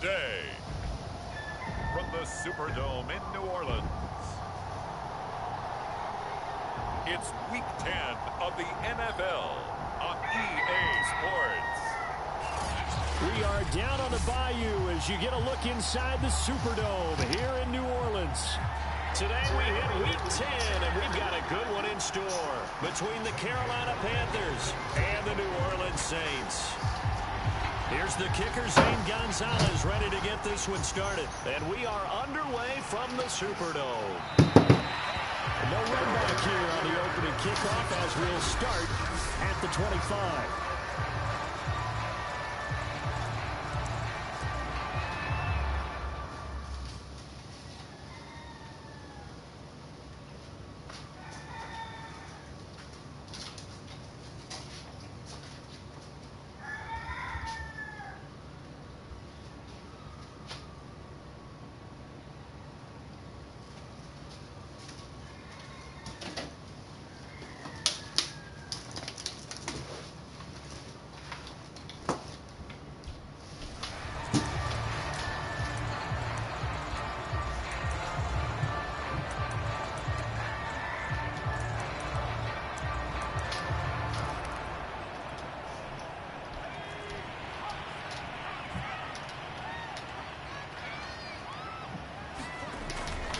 Today, from the Superdome in New Orleans, it's Week 10 of the NFL on EA Sports. We are down on the bayou as you get a look inside the Superdome here in New Orleans. Today we hit Week 10, and we've got a good one in store between the Carolina Panthers and the New Orleans Saints. Here's the kicker, Zane Gonzalez, ready to get this one started. And we are underway from the Superdome. No run back here on the opening kickoff as we'll start at the 25.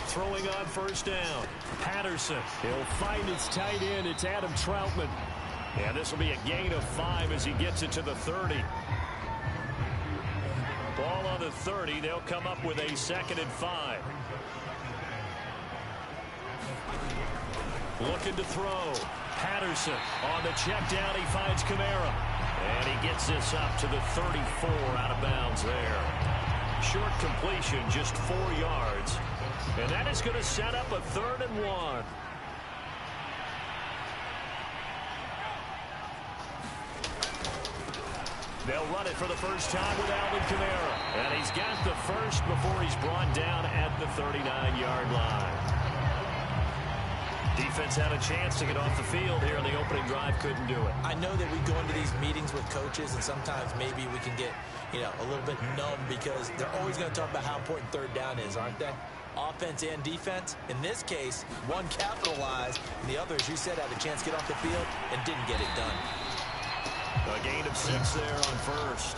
Throwing on first down. Patterson. He'll find his tight end. It's Adam Troutman. And this will be a gain of 5 as he gets it to the 30. Ball on the 30. They'll come up with a 2nd and 5. Looking to throw. Patterson on the check down. He finds Kamara. And he gets this up to the 34 out of bounds there. Short completion, just 4 yards. And that is going to set up a 3rd and 1. They'll run it for the first time with Alvin Kamara. And he's got the first before he's brought down at the 39-yard line. Defense had a chance to get off the field here in the opening drive, couldn't do it. I know that we go into these meetings with coaches, and sometimes maybe we can get, a little bit numb because they're always going to talk about how important 3rd down is, aren't they? Offense and defense. In this case, one capitalized, and the other, as you said, had a chance to get off the field and didn't get it done. A gain of 6 there on first.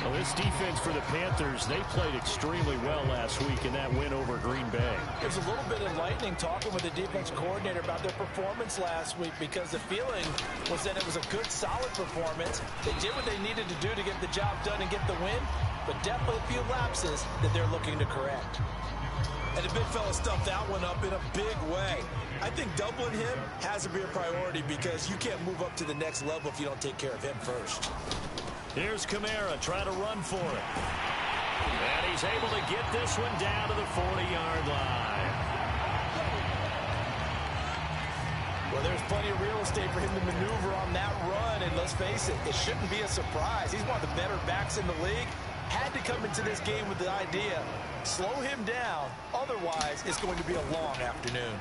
Well, this defense for the Panthers, they played extremely well last week in that win over Green Bay. It was a little bit enlightening talking with the defense coordinator about their performance last week because the feeling was that it was a good, solid performance. They did what they needed to do to get the job done and get the win, but definitely a few lapses that they're looking to correct. And the big fella stuffed that one up in a big way. I think doubling him has to be a priority because you can't move up to the next level if you don't take care of him first. Here's Kamara trying to run for it. And he's able to get this one down to the 40-yard line. Well, there's plenty of real estate for him to maneuver on that run, and let's face it, it shouldn't be a surprise. He's one of the better backs in the league. Had to come into this game with the idea, slow him down, otherwise it's going to be a long afternoon.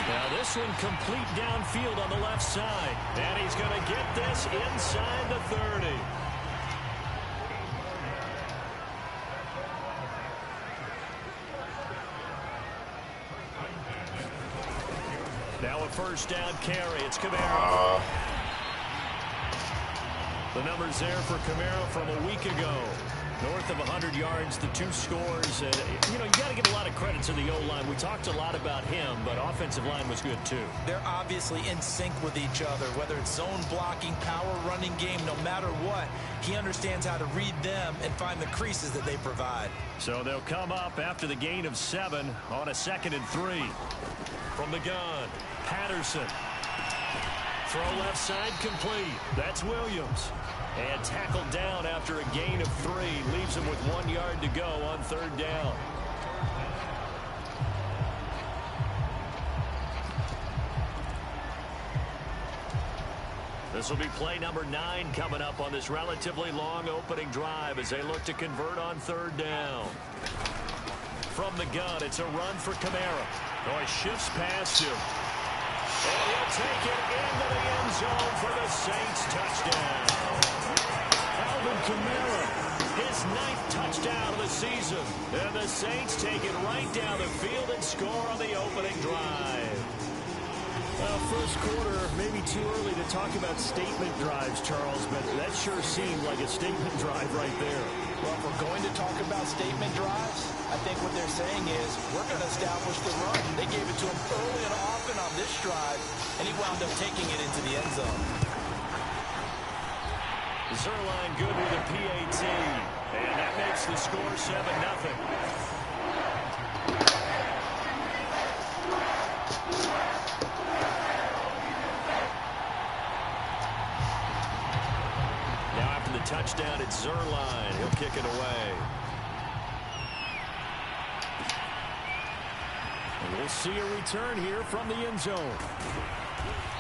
Now this one complete downfield on the left side. And he's going to get this inside the 30. Now a first down carry. It's Kamara. The numbers there for Kamara from a week ago. North of 100 yards, the 2 scores. And, you got to give a lot of credit to the O-line. We talked a lot about him, but offensive line was good too. They're obviously in sync with each other, whether it's zone blocking, power running game, no matter what. He understands how to read them and find the creases that they provide. So they'll come up after the gain of 7 on a 2nd and 3. From the gun, Patterson. Throw left side complete. That's Williams. And tackled down after a gain of 3. Leaves him with 1 yard to go on 3rd down. This will be play number 9 coming up on this relatively long opening drive as they look to convert on 3rd down. From the gun, it's a run for Kamara. Oh, he shifts past him. And he'll take it into the end zone for the Saints touchdown. Alvin Kamara, his 9th touchdown of the season. And the Saints take it right down the field and score on the opening drive. Well, first quarter, maybe too early to talk about statement drives, Charles, but that sure seemed like a statement drive right there. Well, if we're going to talk about statement drives, I think what they're saying is we're going to establish the run. They gave it to him early and often on this drive, and he wound up taking it into the end zone. Zuerlein good with a PAT, and that makes the score 7-0. Touchdown, it's Zuerlein. He'll kick it away. And we'll see a return here from the end zone.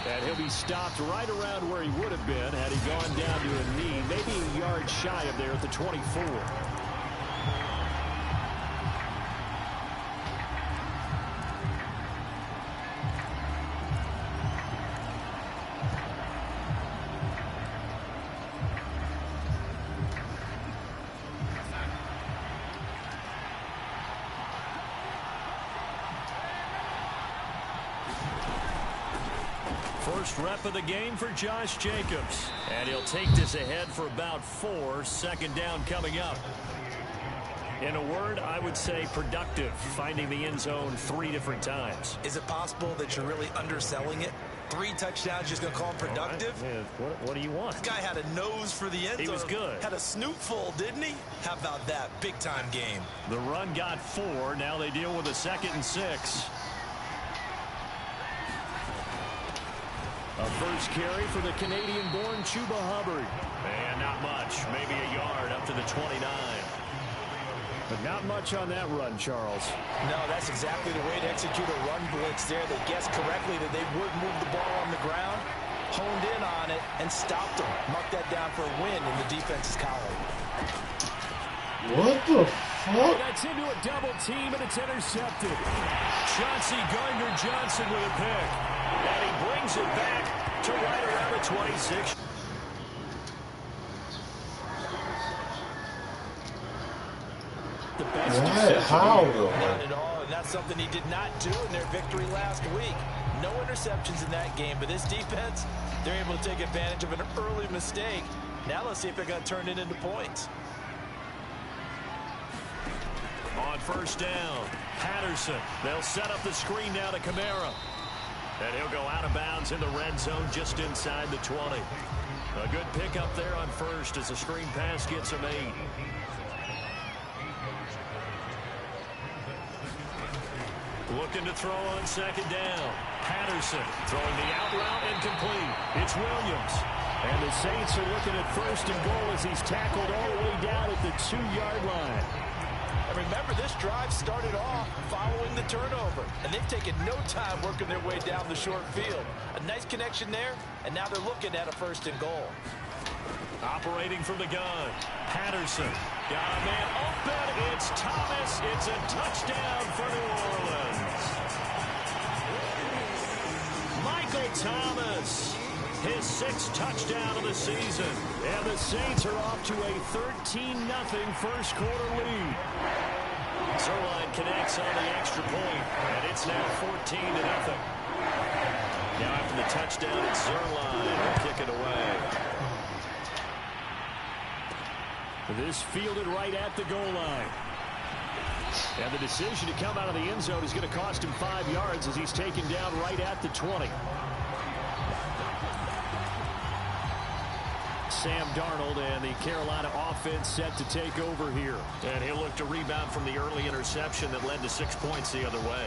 And he'll be stopped right around where he would have been had he gone down to a knee, maybe a yard shy of there at the 24. First rep of the game for Josh Jacobs. And he'll take this ahead for about 4. Second down coming up. In a word, I would say productive, finding the end zone 3 different times. Is it possible that you're really underselling it? 3 touchdowns, just going to call him productive? Right. Yeah, what do you want? This guy had a nose for the end zone. He was good. Had a snootful, didn't he? How about that? Big-time game. The run got 4. Now they deal with a 2nd and 6. A first carry for the Canadian-born Chuba Hubbard. And not much. Maybe a yard up to the 29. But not much on that run, Charles. No, that's exactly the way to execute a run blitz there. They guessed correctly that they would move the ball on the ground, honed in on it, and stopped them. Mark that down for a win in the defense's column. What the fuck? That's into a double team, and it's intercepted. Chauncey Gardner-Johnson with a pick. And he brings it back to right around the 26. The best How though? Not at all, and that's something he did not do in their victory last week. No interceptions in that game, but this defense, they're able to take advantage of an early mistake. Now let's see if they're going to turn it into points. On first down, Patterson. They'll set up the screen now to Kamara. And he'll go out of bounds in the red zone just inside the 20. A good pickup there on first as the screen pass gets him 8. Looking to throw on second down. Patterson throwing the out route and complete. It's Williams. And the Saints are looking at first and goal as he's tackled all the way down at the 2-yard line. And remember, this drive started off following the turnover, and they've taken no time working their way down the short field. A nice connection there, and now they're looking at a first and goal. Operating from the gun, Patterson. Got a man open. It's Thomas. It's a touchdown for New Orleans. Michael Thomas, his 6th touchdown of the season. And the Saints are off to a 13-0 first quarter lead. Zuerlein connects on the extra point, and it's now 14-0. Now after the touchdown, it's Zuerlein. He'll kick it away. This fielded right at the goal line. And the decision to come out of the end zone is going to cost him 5 yards as he's taken down right at the 20. Sam Darnold and the Carolina offense set to take over here. And he'll look to rebound from the early interception that led to 6 points the other way.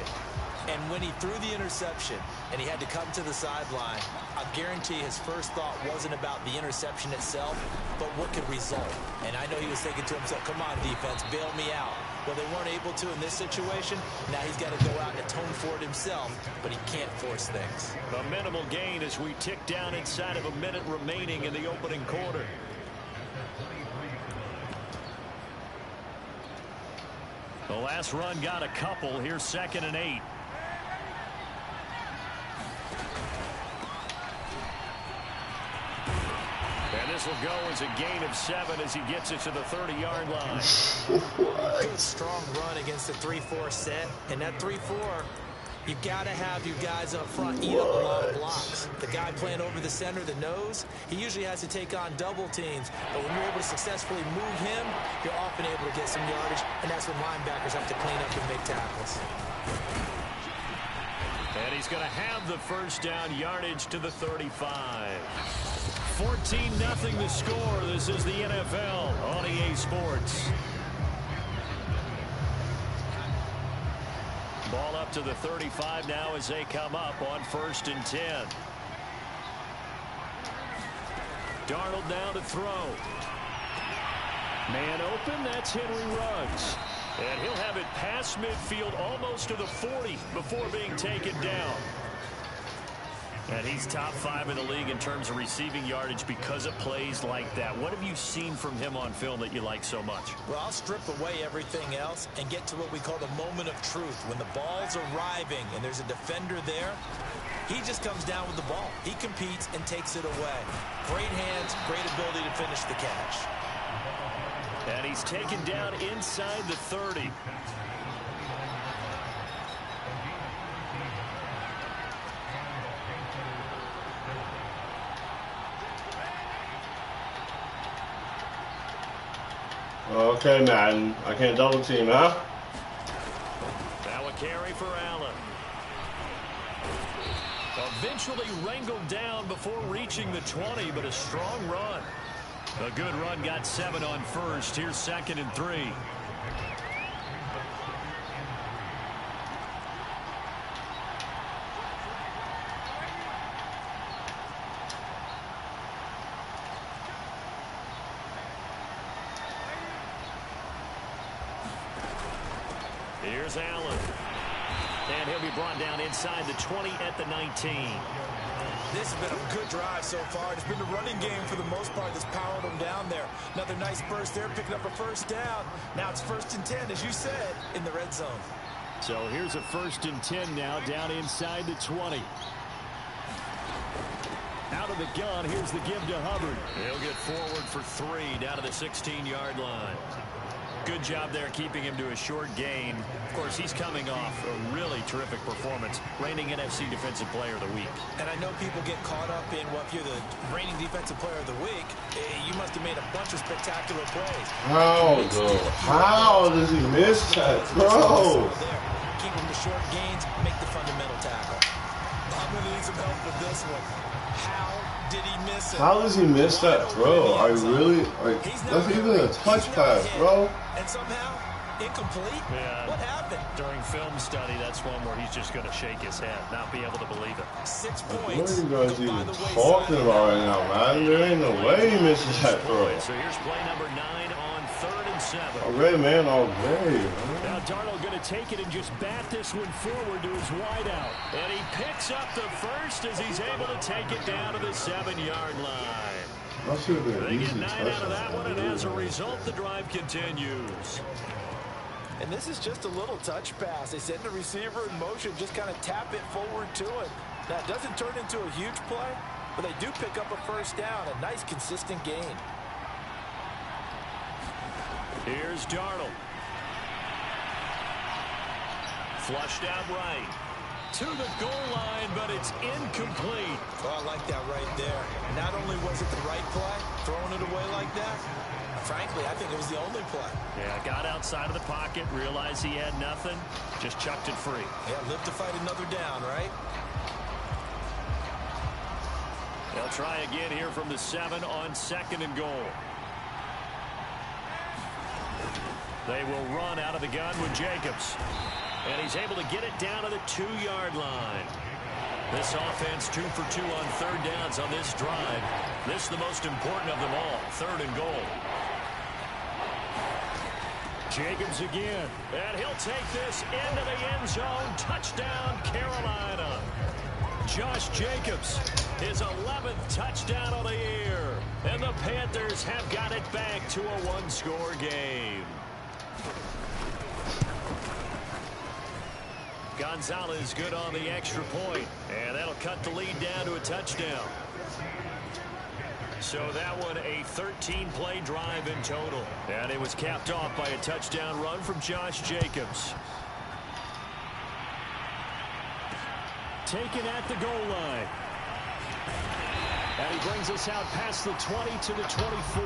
And when he threw the interception and he had to come to the sideline, I guarantee his first thought wasn't about the interception itself, but what could result. And I know he was thinking to himself, come on, defense, bail me out. Well, they weren't able to in this situation. Now he's got to go out and atone for it himself, but he can't force things. A minimal gain as we tick down inside of a minute remaining in the opening quarter. The last run got a couple. Here's 2nd and 8. And this will go as a gain of 7 as he gets it to the 30-yard line. Good strong run against the 3-4 set. And that 3-4, you've got to have your guys up front eat up a lot of blocks. The guy playing over the center, the nose, he usually has to take on double teams. But when you're able to successfully move him, you're often able to get some yardage. And that's when linebackers have to clean up and make tackles. And he's going to have the first down, yardage to the 35. 14-0 the score. This is the NFL on EA Sports. Ball up to the 35 now as they come up on 1st and 10. Darnold now to throw. Man open, that's Henry Ruggs. And he'll have it past midfield almost to the 40 before being taken down. And he's top 5 in the league in terms of receiving yardage because of plays like that. What have you seen from him on film that you like so much? Well, I'll strip away everything else and get to what we call the moment of truth. When the ball's arriving and there's a defender there, he just comes down with the ball. He competes and takes it away. Great hands, great ability to finish the catch. And he's taken down inside the 30. Okay, Madden. I can't double team, huh? Now a carry for Allen. Eventually wrangled down before reaching the 20, but a strong run. A good run, got 7 on first. Here's 2nd and 3. Here's Allen. And he'll be brought down inside the 20 at the 19. This has been a good drive so far. It's been the running game for the most part that's powered them down there. Another nice burst there, picking up a first down. Now it's 1st and 10, as you said, in the red zone. So here's a 1st and 10 now, down inside the 20. Out of the gun, here's the give to Hubbard. He'll get forward for 3 down to the 16-yard line. Good job there keeping him to a short gain. Of course, he's coming off a really terrific performance, reigning NFC Defensive Player of the Week. And I know people get caught up in, well, if you're the reigning Defensive Player of the Week, you must have made a bunch of spectacular plays. How, though? How does he miss that throw? Keep him to short gains, make the fundamental tackle. I'm going to need some help with this one. How did he miss it? How does he miss that throw? I really, like, that's even a touch pass, bro. And somehow, incomplete? Yeah. What happened? During film study, that's one where he's just going to shake his head, not be able to believe it. 6 What points. are you guys even talking about right now, man? There ain't no way he misses that throw. So here's play number 9 on 3rd and 7. Already, man, already. Now Darnold going to take it and just bat this one forward to his wideout. And he picks up the first as he's able to take it down to the 7-yard line. That should have been They an get easy 9 out of that one, and touchdown. as a result, the drive continues. And this is just a little touch pass. They send the receiver in motion, just kind of tap it forward to it. Now, it doesn't turn into a huge play, but they do pick up a first down. A nice, consistent gain. Here's Darnold. Flushed out right. To the goal line, but it's incomplete. Oh, I like that right there. Not only was it the right play, throwing it away like that, frankly, I think it was the only play. Yeah, got outside of the pocket, realized he had nothing, just chucked it free. Yeah, live to fight another down, right? They'll try again here from the 7 on 2nd and goal. They will run out of the gun with Jacobs. And he's able to get it down to the 2-yard line. This offense 2 for 2 on 3rd downs on this drive. This is the most important of them all, 3rd and goal. Jacobs again. And he'll take this into the end zone. Touchdown, Carolina. Josh Jacobs, his 11th touchdown of the year. And the Panthers have got it back to a 1-score game. Gonzalez good on the extra point, and that'll cut the lead down to a touchdown. So that one a 13-play drive in total. And it was capped off by a touchdown run from Josh Jacobs. Taken at the goal line. And he brings us out past the 20 to the 24.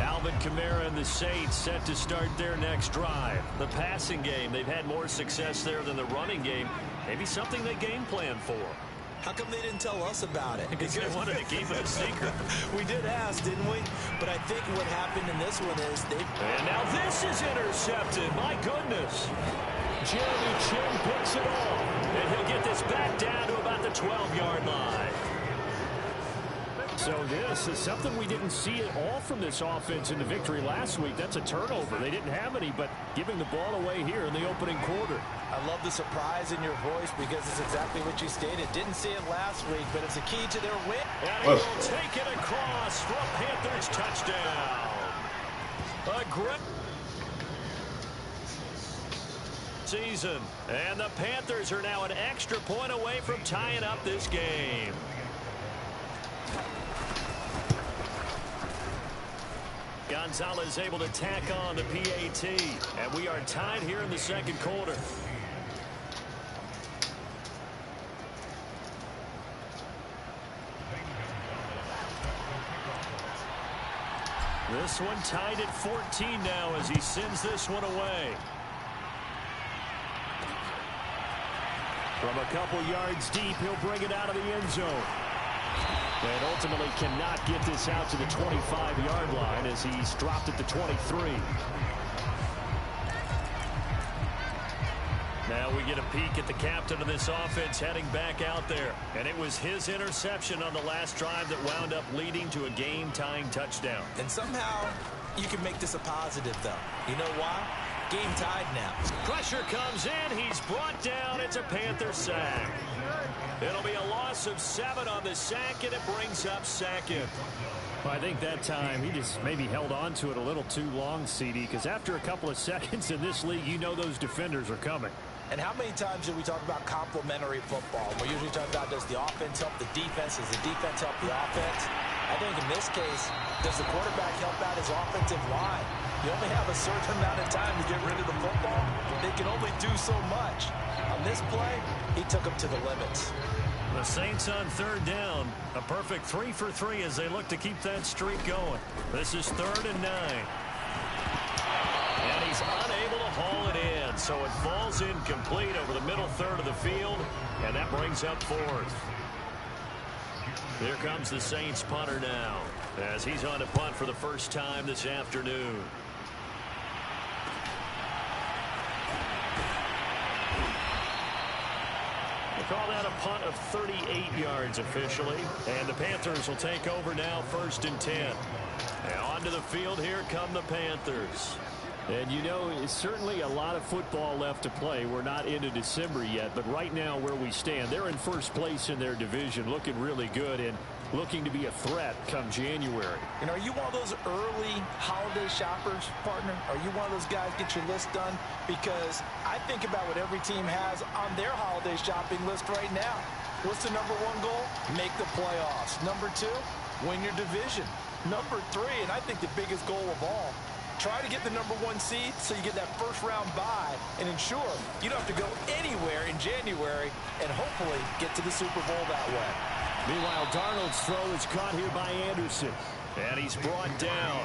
Alvin Kamara and the Saints set to start their next drive. The passing game, they've had more success there than the running game. Maybe something they game plan for. How come they didn't tell us about it? Because they wanted to keep it a secret. We did ask, didn't we? But I think what happened in this one is they... And now this is intercepted. My goodness. Jeremy Chinn picks it off. And he'll get this back down to about the 12-yard line. So this is something we didn't see at all from this offense in the victory last week. That's a turnover. They didn't have any, but giving the ball away here in the opening quarter. I love the surprise in your voice because it's exactly what you stated. Didn't see it last week, but it's a key to their win. And he will take it across for a Panthers touchdown. A great season. And the Panthers are now an extra point away from tying up this game. Gonzalez able to tack on the PAT. And we are tied here in the second quarter. This one tied at 14 now as he sends this one away. From a couple yards deep, he'll bring it out of the end zone. And ultimately cannot get this out to the 25-yard line as he's dropped at the 23. Now we get a peek at the captain of this offense heading back out there. And it was his interception on the last drive that wound up leading to a game-tying touchdown. And somehow you can make this a positive, though. You know why? Game tied now. Pressure comes in. He's brought down. It's a Panther sack. It'll be a loss of 7 on the sack, and it brings up second. Well, I think that time he just maybe held on to it a little too long, CD, because after a couple of seconds in this league, you know those defenders are coming. And how many times do we talk about complementary football? We usually talk about does the offense help the defense? Does the defense help the offense? I think in this case, does the quarterback help out his offensive line? You only have a certain amount of time to get rid of the football. They can only do so much. On this play, he took them to the limits. The Saints on third down. A perfect 3 for 3 as they look to keep that streak going. This is 3rd and 9. And he's unable to haul it in. So it falls incomplete over the middle third of the field. And that brings up 4th. Here comes the Saints punter now as he's on to punt for the first time this afternoon. Call that a punt of 38 yards officially. And the Panthers will take over now 1st and 10. And onto the field here come the Panthers. And you know, it's certainly a lot of football left to play. We're not into December yet, but right now where we stand, they're in first place in their division, looking really good and looking to be a threat come January. And are you one of those early holiday shoppers, partner? Are you one of those guys get your list done? Because I think about what every team has on their holiday shopping list right now. What's the number 1 goal? Make the playoffs. Number 2, win your division. Number 3, and I think the biggest goal of all, try to get the number 1 seed so you get that first round bye and ensure you don't have to go anywhere in January and hopefully get to the Super Bowl that way. Meanwhile, Darnold's throw is caught here by Anderson. And he's brought down.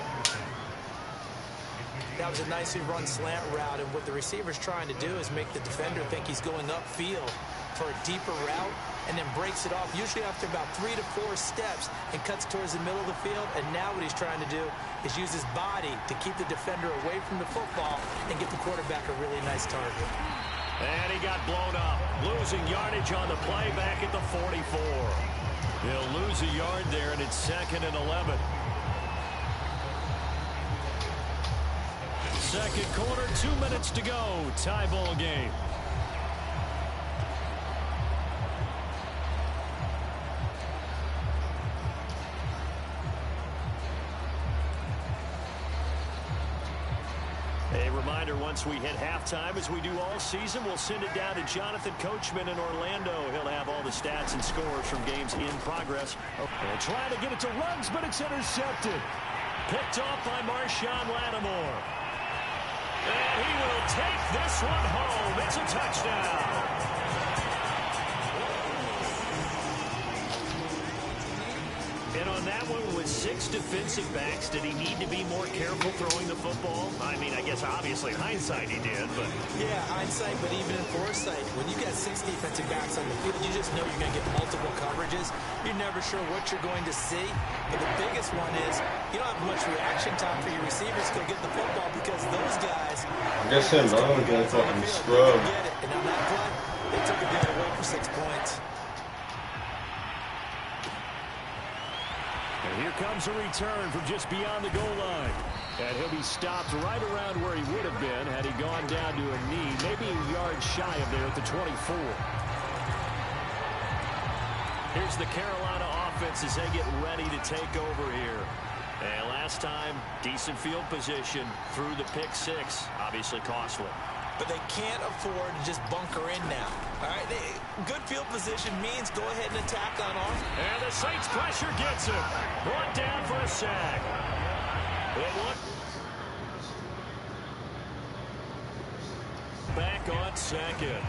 That was a nicely run slant route, and what the receiver's trying to do is make the defender think he's going upfield for a deeper route and then breaks it off, usually after about 3 to 4 steps, and cuts towards the middle of the field. And now what he's trying to do is use his body to keep the defender away from the football and get the quarterback a really nice target. And he got blown up, losing yardage on the play back at the 44. He'll lose a yard there, and it's 2nd and 11. Second quarter, 2 minutes to go. Tie ball game. A reminder, once we hit halftime, as we do all season, we'll send it down to Jonathan Coachman in Orlando. He'll have all the stats and scores from games in progress. And trying to get it to Ruggs, but it's intercepted. Picked off by Marshawn Lattimore. And he will take this one home. It's a touchdown. And on that one, with 6 defensive backs, did he need to be more careful throwing the football? I mean, I guess obviously hindsight he did, but... Yeah, hindsight, but even in foresight, when you got 6 defensive backs on the field, you just know you're going to get multiple coverages. You're never sure what you're going to see. But the biggest one is you don't have much reaction time for your receivers to go get the football because those guys... I guess Sam Darnold got fucking scrubbed. And on that play, they took it the other way for 6 points. And here comes a return from just beyond the goal line. And he'll be stopped right around where he would have been had he gone down to a knee, maybe a yard shy of there at the 24. Here's the Carolina offense as they get ready to take over here. And last time, decent field position through the pick 6, obviously costly. But they can't afford to just bunker in now. All right, good field position means go ahead and attack on off. And the Saints pressure gets him. Brought down for a sack. Back on second.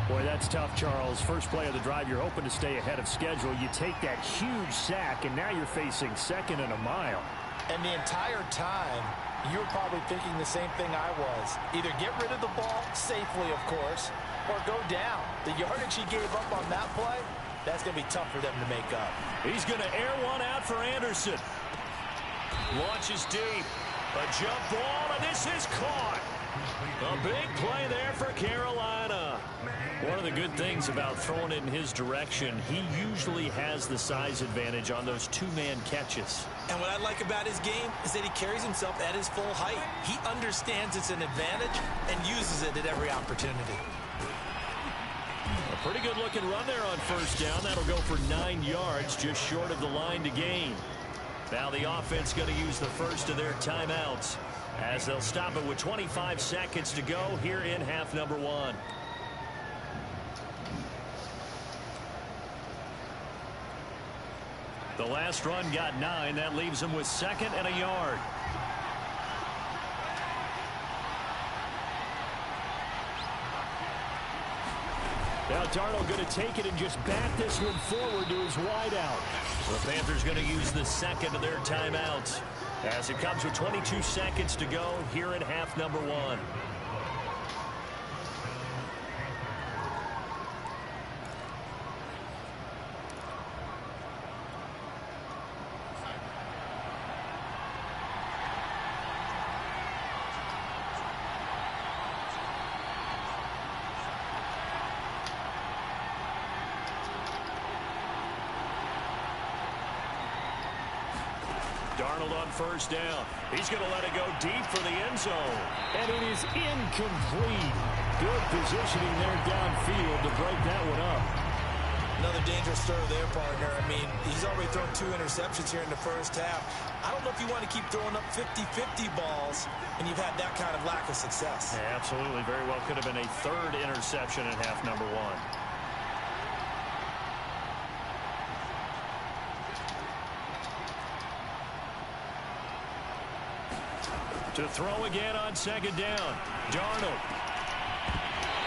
Boy, that's tough, Charles. First play of the drive, you're hoping to stay ahead of schedule. You take that huge sack, and now you're facing 2nd and a mile. And the entire time, you were probably thinking the same thing I was. Either get rid of the ball, safely, of course, or go down. The yardage he gave up on that play, that's going to be tough for them to make up. He's going to air one out for Anderson. Launches deep. A jump ball, and this is caught. A big play there for Carolina. One of the good things about throwing it in his direction, he usually has the size advantage on those 2-man catches. And what I like about his game is that he carries himself at his full height. He understands it's an advantage and uses it at every opportunity. A pretty good looking run there on first down. That'll go for 9 yards, just short of the line to gain. Now the offense going to use the first of their timeouts as they'll stop it with 25 seconds to go here in half number 1. The last run got 9. That leaves him with 2nd and a yard. Now Darnold going to take it and just bat this one forward to his wideout. The Panthers going to use the 2nd of their timeouts as it comes with 22 seconds to go here in half number 1. Darnold on first down. He's going to let it go deep for the end zone. And it is incomplete. Good positioning there downfield to break that one up. Another dangerous throw there, partner. I mean, he's already thrown 2 interceptions here in the first half. I don't know if you want to keep throwing up 50-50 balls and you've had that kind of lack of success. Yeah, absolutely. Very well could have been a 3rd interception in half number 1. To throw again on 2nd down. Darnold.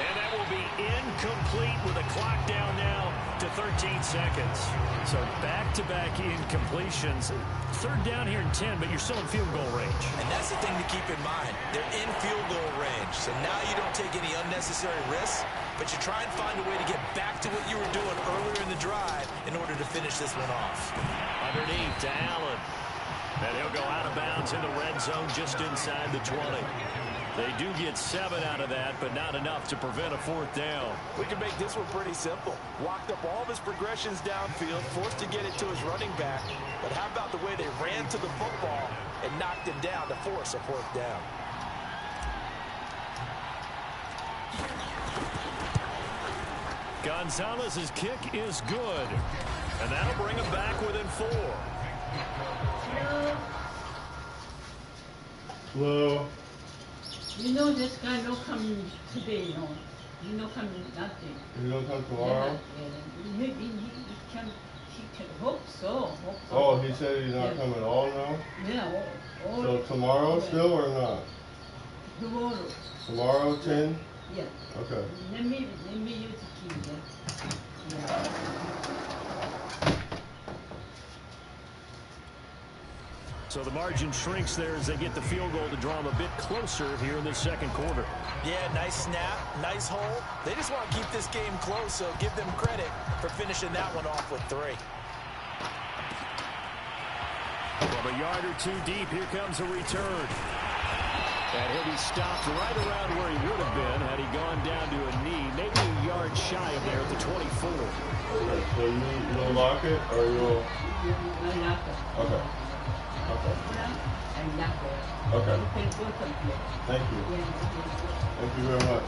And that will be incomplete with a clock down now to 13 seconds. So back-to-back incompletions. 3rd down here in 10, but you're still in field goal range. And that's the thing to keep in mind. They're in field goal range. So now you don't take any unnecessary risks, but you try and find a way to get back to what you were doing earlier in the drive in order to finish this one off. Underneath to Allen. And he'll go out of bounds in the red zone just inside the 20. They do get 7 out of that, but not enough to prevent a 4th down. We can make this one pretty simple. Walked up all of his progressions downfield, forced to get it to his running back. But how about the way they ran to the football and knocked him down to force a 4th down? Gonzalez's kick is good. And that'll bring him back within 4. Hello. You know this guy no come today, no. He no come nothing. He don't come tomorrow? Yeah. He can hope so. Oh, he said he's not coming at all now? Yeah, all So tomorrow still or not? tomorrow. Tomorrow 10? Yeah. Okay. Let me use the key, yeah. So the margin shrinks there as they get the field goal to draw them a bit closer here in the second quarter. Yeah, nice snap, nice hole. They just want to keep this game close, so give them credit for finishing that one off with 3. From a yard or 2 deep, here comes a return. And he'll be stopped right around where he would have been had he gone down to a knee, maybe a yard shy of there at the 24. So you'll lock it or you'll... Okay. Okay. Okay. Thank you. Thank you very much.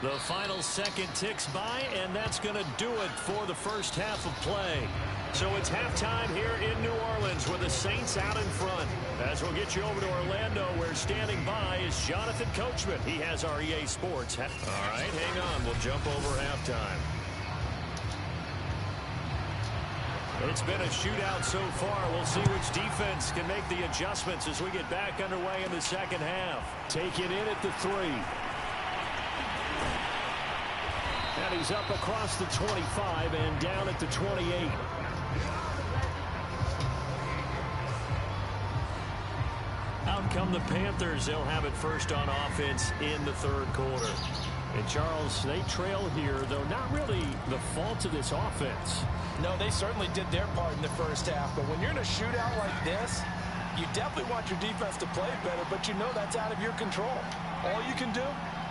The final second ticks by, and that's going to do it for the first half of play. So it's halftime here in New Orleans with the Saints out in front. As we'll get you over to Orlando, where standing by is Jonathan Coachman. He has our EA Sports. All right, hang on. We'll jump over halftime. It's been a shootout so far. We'll see which defense can make the adjustments as we get back underway in the second half. Taken in at the 3. And he's up across the 25 and down at the 28. Out come the Panthers. They'll have it first on offense in the third quarter. And Charles, they trail here, though not really the fault of this offense. No, they certainly did their part in the first half. But when you're in a shootout like this, you definitely want your defense to play better, but you know that's out of your control. All you can do,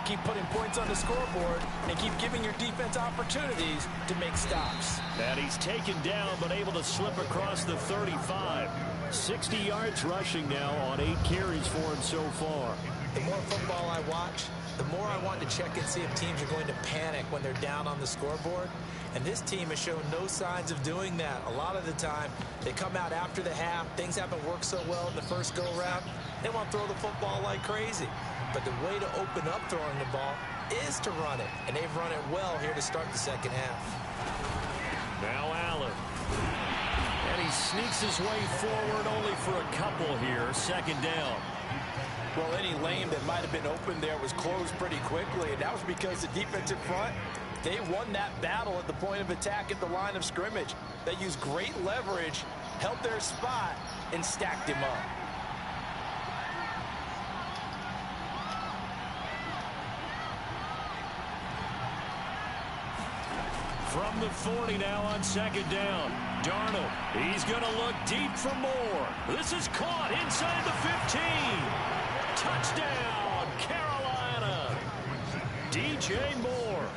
keep putting points on the scoreboard and keep giving your defense opportunities to make stops. And he's taken down but able to slip across the 35. 60 yards rushing now on 8 carries for him so far. The more football I watch, the more I want to check and see if teams are going to panic when they're down on the scoreboard. And this team has shown no signs of doing that. A lot of the time, they come out after the half. Things haven't worked so well in the first go-around. They want to throw the football like crazy. But the way to open up throwing the ball is to run it. And they've run it well here to start the second half. Now Allen. And he sneaks his way forward only for a couple here. Second down. Well, any lane that might have been open there was closed pretty quickly, and that was because the defensive front, they won that battle at the point of attack at the line of scrimmage. They used great leverage, held their spot, and stacked him up. From the 40 now on second down. Darnold, he's going to look deep for more. This is caught inside the 15. Touchdown, Carolina. DJ Moore,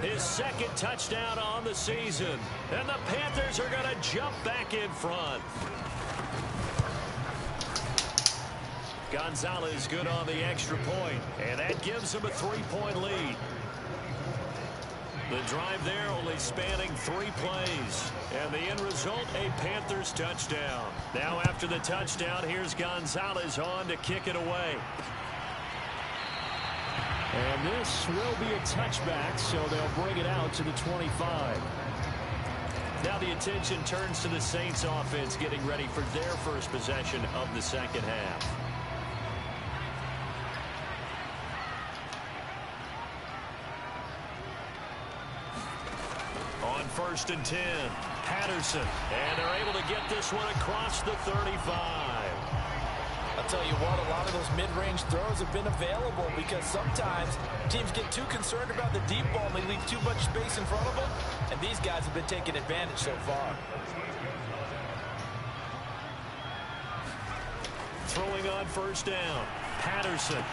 his second touchdown on the season. And the Panthers are going to jump back in front. Gonzalez good on the extra point, and that gives him a 3-point lead. The drive there only spanning 3 plays. And the end result, a Panthers touchdown. Now after the touchdown, here's Gonzalez on to kick it away. And this will be a touchback, so they'll bring it out to the 25. Now the attention turns to the Saints offense getting ready for their first possession of the second half. On 1st and 10, Patterson, and they're able to get this one across the 35. I'll tell you what, a lot of those mid-range throws have been available because sometimes teams get too concerned about the deep ball and they leave too much space in front of them, and these guys have been taking advantage so far. Throwing on 1st down, Patterson.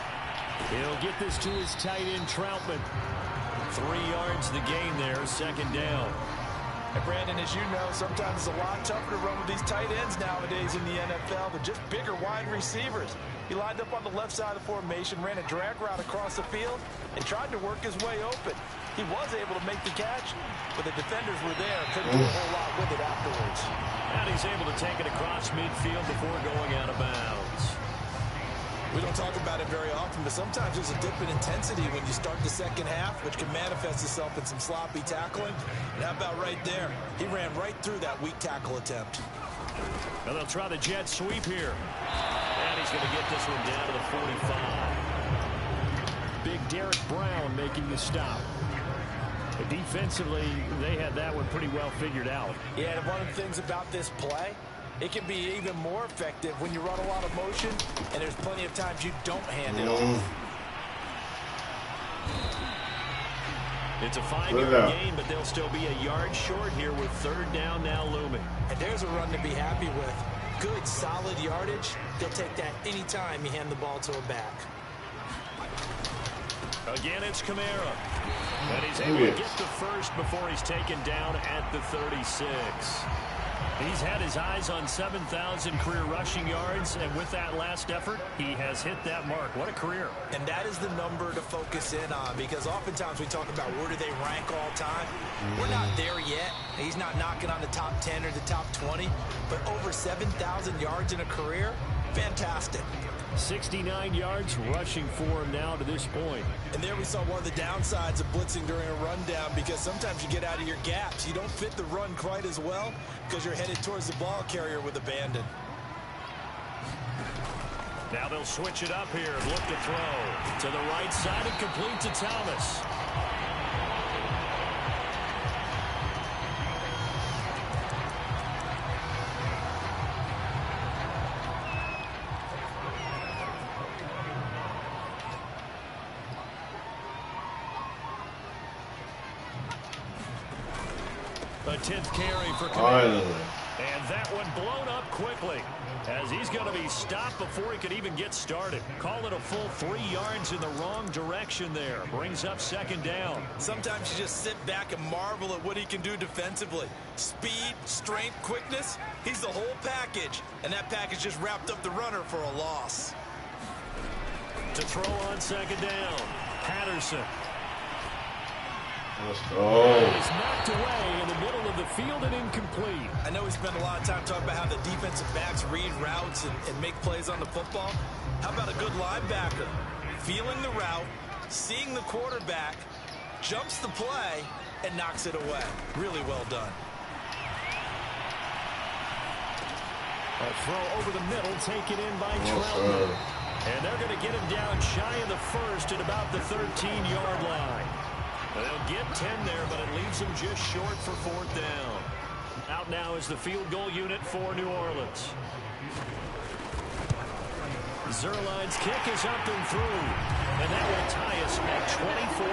He'll get this to his tight end, Troutman. 3 yards the gain there, second down. And Brandon, as you know, sometimes it's a lot tougher to run with these tight ends nowadays in the NFL. They're just bigger wide receivers. He lined up on the left side of the formation, ran a drag route across the field, and tried to work his way open. He was able to make the catch, but the defenders were there. Couldn't do a whole lot with it afterwards. And he's able to take it across midfield before going out of bounds. We don't talk about it very often, but sometimes there's a dip in intensity when you start the second half, which can manifest itself in some sloppy tackling. And how about right there? He ran right through that weak tackle attempt. Now they'll try the jet sweep here. And he's going to get this one down to the 45. Big Derek Brown making the stop. But defensively, they had that one pretty well figured out. Yeah, and one of the things about this play, it can be even more effective when you run a lot of motion, and there's plenty of times you don't hand it off. It's a 5-yard gain, but they'll still be a yard short here with third down now looming. And there's a run to be happy with. Good, solid yardage. They'll take that any time you hand the ball to a back. Again, it's Kamara. And he's able to get the first before he's taken down at the 36. He's had his eyes on 7,000 career rushing yards, and with that last effort, he has hit that mark. What a career. And that is the number to focus in on, because oftentimes we talk about where do they rank all time. We're not there yet. He's not knocking on the top 10 or the top 20, but over 7,000 yards in a career, fantastic. 69 yards rushing for him now to this point. And there we saw one of the downsides of blitzing during a rundown, because sometimes you get out of your gaps. You don't fit the run quite as well because you're headed towards the ball carrier with abandon. Now they'll switch it up here and look to throw. To the right side and complete to Thomas. A 10th carry for Kamara. And that one blown up quickly, as he's going to be stopped before he could even get started. Call it a full 3 yards in the wrong direction there. Brings up second down. Sometimes you just sit back and marvel at what he can do defensively. Speed, strength, quickness. He's the whole package. And that package just wrapped up the runner for a loss. To throw on second down, Patterson. Let's go. He's knocked away in the middle of the field and incomplete. I know we spent a lot of time talking about how the defensive backs read routes and make plays on the football. How about a good linebacker? Feeling the route, seeing the quarterback, jumps the play, and knocks it away. Really well done. A throw over the middle, taken in by Troutman. And they're going to get him down shy of the first at about the 13-yard line. They'll get 10 there, but it leaves them just short for fourth down. Out now is the field goal unit for New Orleans. Zerline's kick is up and through. And that will tie us at 24.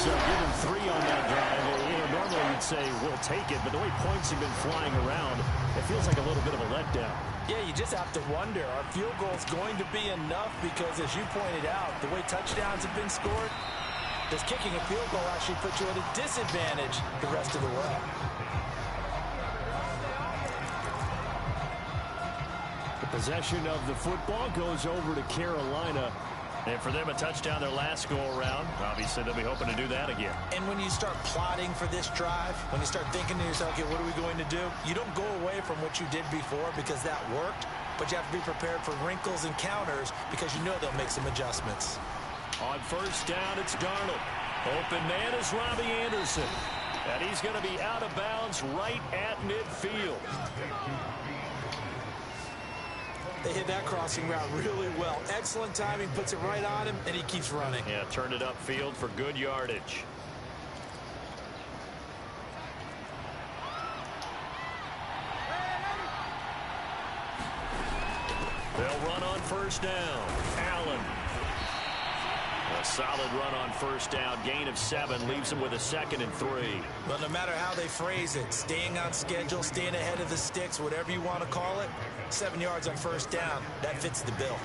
So given 3 on that drive, normally you'd say we'll take it, but the way points have been flying around, it feels like a little bit of a letdown. Yeah, you just have to wonder, are field goals going to be enough? Because as you pointed out, the way touchdowns have been scored, does kicking a field goal actually put you at a disadvantage the rest of the way? The possession of the football goes over to Carolina. And for them, a touchdown their last go-around. Obviously, they'll be hoping to do that again. And when you start plotting for this drive, when you start thinking to yourself, okay, what are we going to do? You don't go away from what you did before because that worked, but you have to be prepared for wrinkles and counters because you know they'll make some adjustments. On first down, it's Darnold. Open man is Robbie Anderson. And he's going to be out of bounds right at midfield. They hit that crossing route really well. Excellent timing, puts it right on him, and he keeps running. Yeah, turned it upfield for good yardage. They'll run on first down. Allen. A solid run on first down. Gain of 7 leaves them with a 2nd and 3. But no matter how they phrase it, staying on schedule, staying ahead of the sticks, whatever you want to call it, 7 yards on first down, that fits the bill.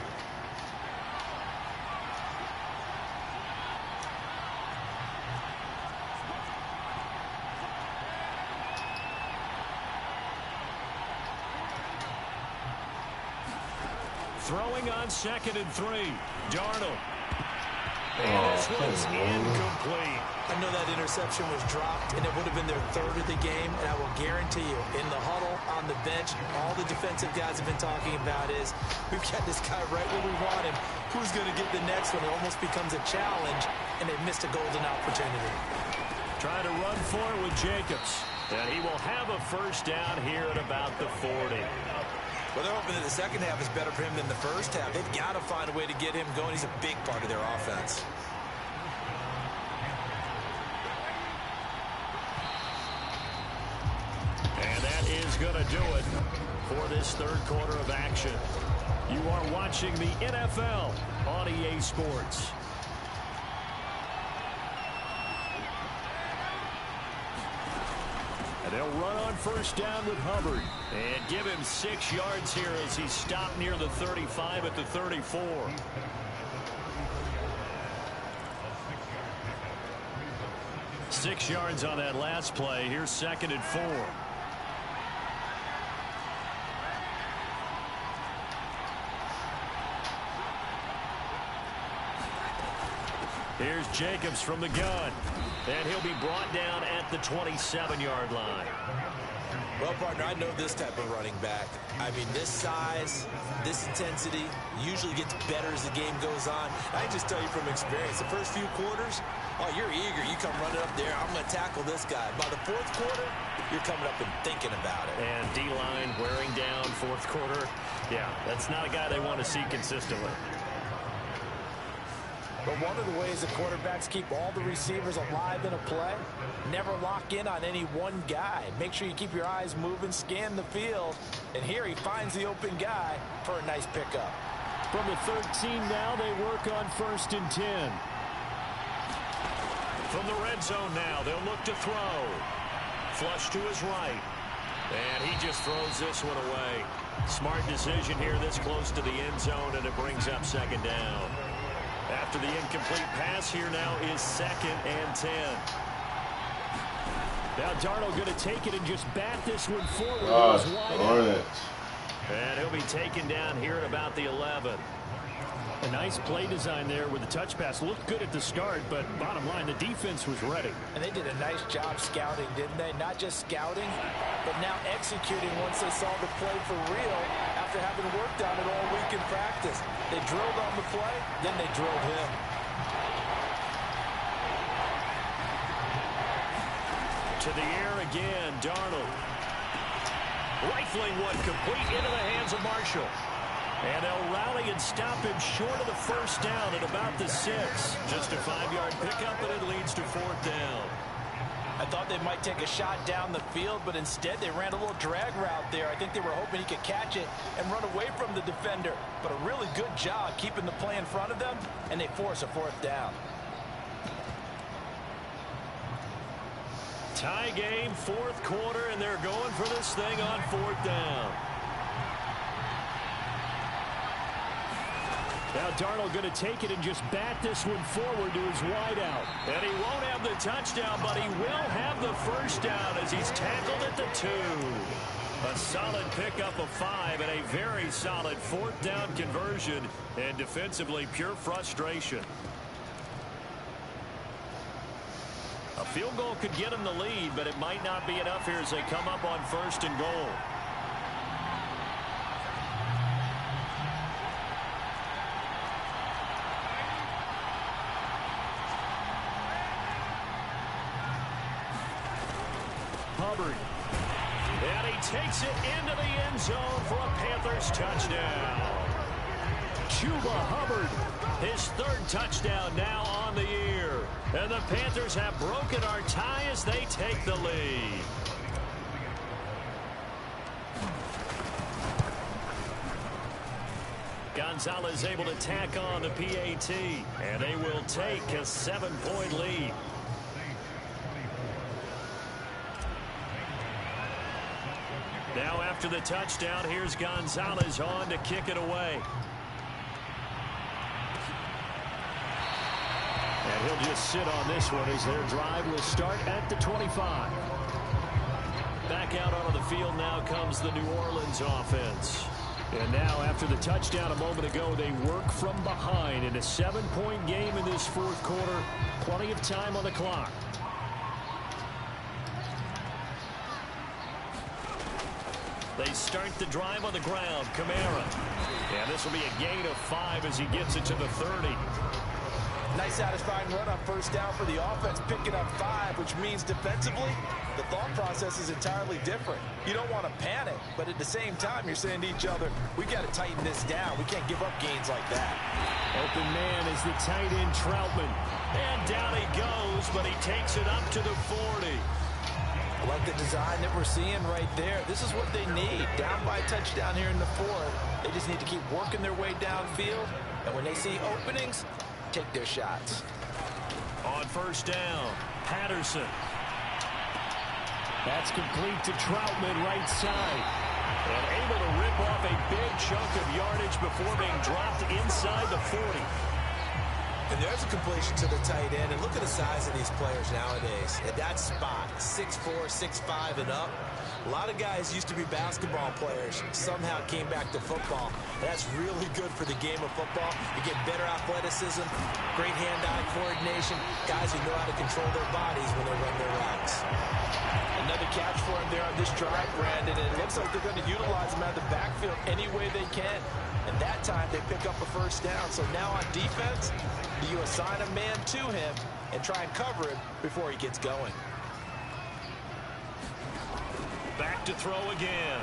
Throwing on 2nd and 3. Darnold. And this one's incomplete. know that interception was dropped, and it would have been their third of the game. And I will guarantee you, in the huddle, on the bench, all the defensive guys have been talking about is, we've got this guy right where we want him. Who's going to get the next one? It almost becomes a challenge, and they missed a golden opportunity. Trying to run for it with Jacobs. And he will have a first down here at about the 40. Well, they're hoping that the second half is better for him than the first half. They've got to find a way to get him going. He's a big part of their offense. And that is going to do it for this third quarter of action. You are watching the NFL on EA Sports. And they'll run on first down with Hubbard. And give him 6 yards here as he stopped near the 35 at the 34. Six yards on that last play. Here's 2nd and 4. Here's Jacobs from the gun. And he'll be brought down at the 27-yard line. Well, partner, I know this type of running back. I mean, this size, this intensity usually gets better as the game goes on. I can just tell you from experience, the first few quarters, oh, you're eager. You come running up there, I'm going to tackle this guy. By the fourth quarter, you're coming up and thinking about it. And D-line wearing down fourth quarter. Yeah, that's not a guy they want to see consistently. But one of the ways the quarterbacks keep all the receivers alive in a play, never lock in on any one guy. Make sure you keep your eyes moving, scan the field, and here he finds the open guy for a nice pickup. From the 13 now, they work on 1st and 10. From the red zone now, they'll look to throw. Flush to his right. And he just throws this one away. Smart decision here this close to the end zone, and it brings up 2nd down. After the incomplete pass, here now is 2nd and 10. Now Darnold going to take it and just bat this one forward. Darn it. And he'll be taken down here at about the 11. A nice play design there with the touch pass. Looked good at the start, but bottom line, the defense was ready. And they did a nice job scouting, didn't they? Not just scouting, but now executing once they saw the play for real after having worked on it all week in practice. They drilled on the play, then they drilled him. To the air again, Darnold. Rifling one complete into the hands of Marshall. And they'll rally and stop him short of the first down at about the 6. Just a 5-yard pickup, and it leads to 4th down. I thought they might take a shot down the field, but instead they ran a little drag route there. I think they were hoping he could catch it and run away from the defender. But a really good job keeping the play in front of them, and they force a 4th down. Tie game, 4th quarter, and they're going for this thing on 4th down. Now Darnold going to take it and just bat this one forward to his wideout. And he won't have the touchdown, but he will have the first down as he's tackled at the 2. A solid pickup of 5 and a very solid 4th down conversion. And defensively, pure frustration. A field goal could get him the lead, but it might not be enough here as they come up on 1st and goal. Hubbard. And he takes it into the end zone for a Panthers touchdown. Chuba Hubbard, his 3rd touchdown now on the year. And the Panthers have broken our tie as they take the lead. Gonzalez able to tack on the PAT, and they will take a 7-point lead. Now after the touchdown, here's Gonzalez on to kick it away. And he'll just sit on this one as their drive will start at the 25. Back out onto the field now comes the New Orleans offense. And now after the touchdown a moment ago, they work from behind in a 7-point game in this 4th quarter. Plenty of time on the clock. They start the drive on the ground. Kamara. And this will be a gain of 5 as he gets it to the 30. Nice satisfying run on first down for the offense, picking up 5, which means defensively, the thought process is entirely different. You don't want to panic, but at the same time, you're saying to each other, we got to tighten this down. We can't give up gains like that. Open man is the tight end, Troutman. And down he goes, but he takes it up to the 40. I like the design that we're seeing right there. This is what they need. Down by a touchdown here in the 4th. They just need to keep working their way downfield. And when they see openings, take their shots. On first down, Patterson. That's complete to Troutman, right side. And able to rip off a big chunk of yardage before being dropped inside the 40. And there's a completion to the tight end. And look at the size of these players nowadays. At that spot, 6'4", 6'5", and up. A lot of guys used to be basketball players, somehow came back to football. That's really good for the game of football. You get better athleticism, great hand-eye coordination, guys who know how to control their bodies when they run their routes. Another catch for him there on this drive, Brandon, and it looks like they're going to utilize him out of the backfield any way they can. And that time they pick up a first down. So now on defense, do you assign a man to him and try and cover him before he gets going? Back to throw again.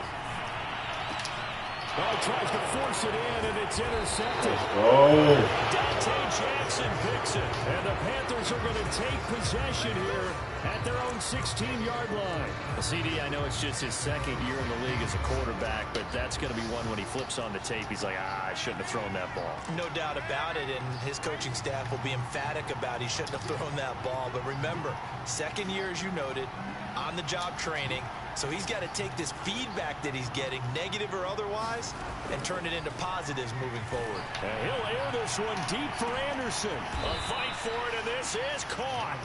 Oh, tries to force it in, and it's intercepted. Oh. Dante Jackson picks it. And the Panthers are going to take possession here at their own 16-yard line. CD, I know it's just his second year in the league as a quarterback, but that's going to be one when he flips on the tape. He's like, I shouldn't have thrown that ball. No doubt about it, and his coaching staff will be emphatic about he shouldn't have thrown that ball. But remember, second year, as you noted, on-the-job training. So he's got to take this feedback that he's getting, negative or otherwise, and turn it into positives moving forward. And he'll air this one deep for Anderson. A fight for it, and this is caught.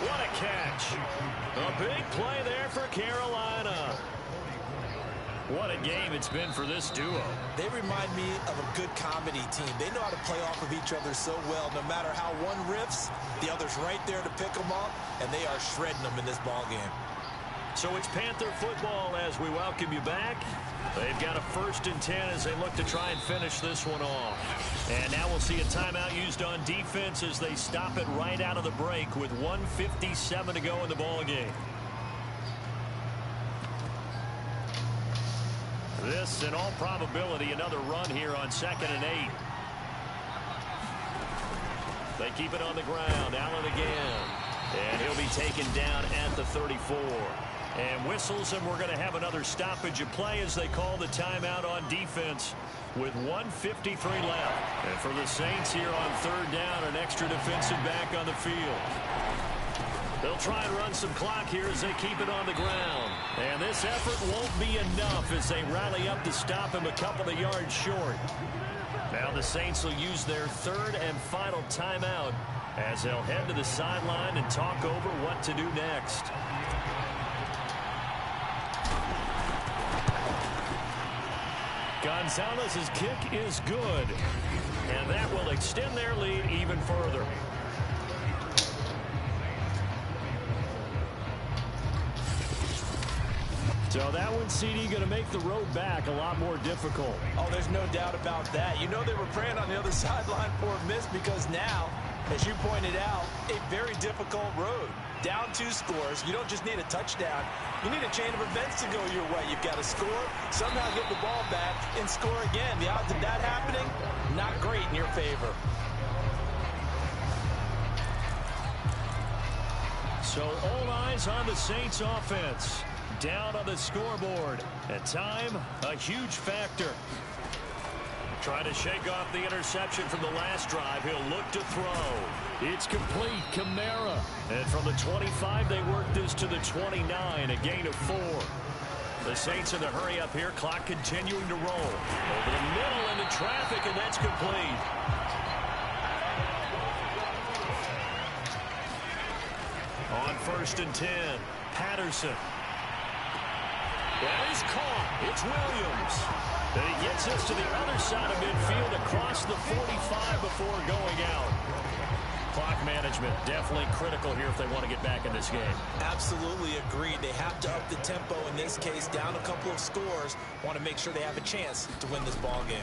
What a catch. A big play there for Carolina. What a game it's been for this duo. They remind me of a good comedy team. They know how to play off of each other so well. No matter how one riffs, the other's right there to pick them up, and they are shredding them in this ballgame. So it's Panther football as we welcome you back. They've got a 1st and 10 as they look to try and finish this one off. And now we'll see a timeout used on defense as they stop it right out of the break with 1:57 to go in the ballgame. This, in all probability, another run here on 2nd and 8. They keep it on the ground. Allen again. And he'll be taken down at the 34. And whistles, and we're going to have another stoppage of play as they call the timeout on defense with 1:53 left. And for the Saints here on 3rd down, an extra defensive back on the field. They'll try and run some clock here as they keep it on the ground. And this effort won't be enough as they rally up to stop him a couple of yards short. Now the Saints will use their 3rd and final timeout as they'll head to the sideline and talk over what to do next. Gonzalez's kick is good, and that will extend their lead even further. So that one, CD, going to make the road back a lot more difficult. Oh, there's no doubt about that. You know they were praying on the other sideline for a miss because now, as you pointed out, a very difficult road. Down 2 scores. You don't just need a touchdown. You need a chain of events to go your way. You've got to score, somehow get the ball back, and score again. The odds of that happening, not great in your favor. So all eyes on the Saints offense. Down on the scoreboard. And time, a huge factor. Trying to shake off the interception from the last drive. He'll look to throw. It's complete. Kamara. And from the 25, they work this to the 29. A gain of 4. The Saints in the hurry up here. Clock continuing to roll. Over the middle into traffic, and that's complete. On 1st and 10, Patterson. That is caught. It's Williams. And he gets us to the other side of midfield across the 45 before going out. Clock management, definitely critical here if they want to get back in this game. Absolutely agreed. They have to up the tempo in this case, down a couple of scores. Want to make sure they have a chance to win this ball game.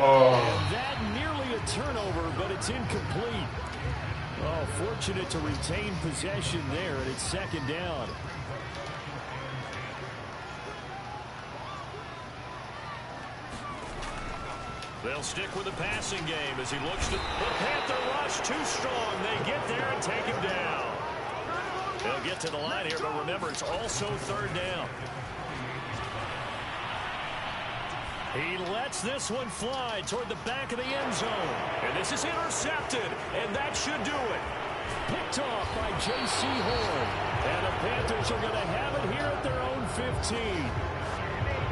And that nearly a turnover, but it's incomplete. Oh, fortunate to retain possession there, and it's second down. They'll stick with the passing game as he looks to... The Panther rush too strong. They get there and take him down. They'll get to the line here, but remember, it's also third down. He lets this one fly toward the back of the end zone. And this is intercepted, and that should do it. Picked off by J.C. Horn. And the Panthers are going to have it here at their own 15.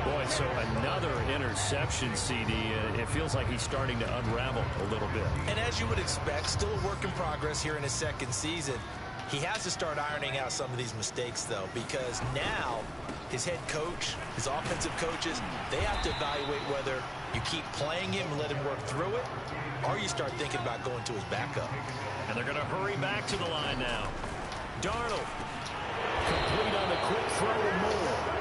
Boy, so another interception, CD. It feels like he's starting to unravel a little bit. And as you would expect, still a work in progress here in his second season. He has to start ironing out some of these mistakes, though, because now his head coach, his offensive coaches, they have to evaluate whether you keep playing him and let him work through it, or you start thinking about going to his backup. And they're going to hurry back to the line now. Darnold. Complete on the quick throw to Moore.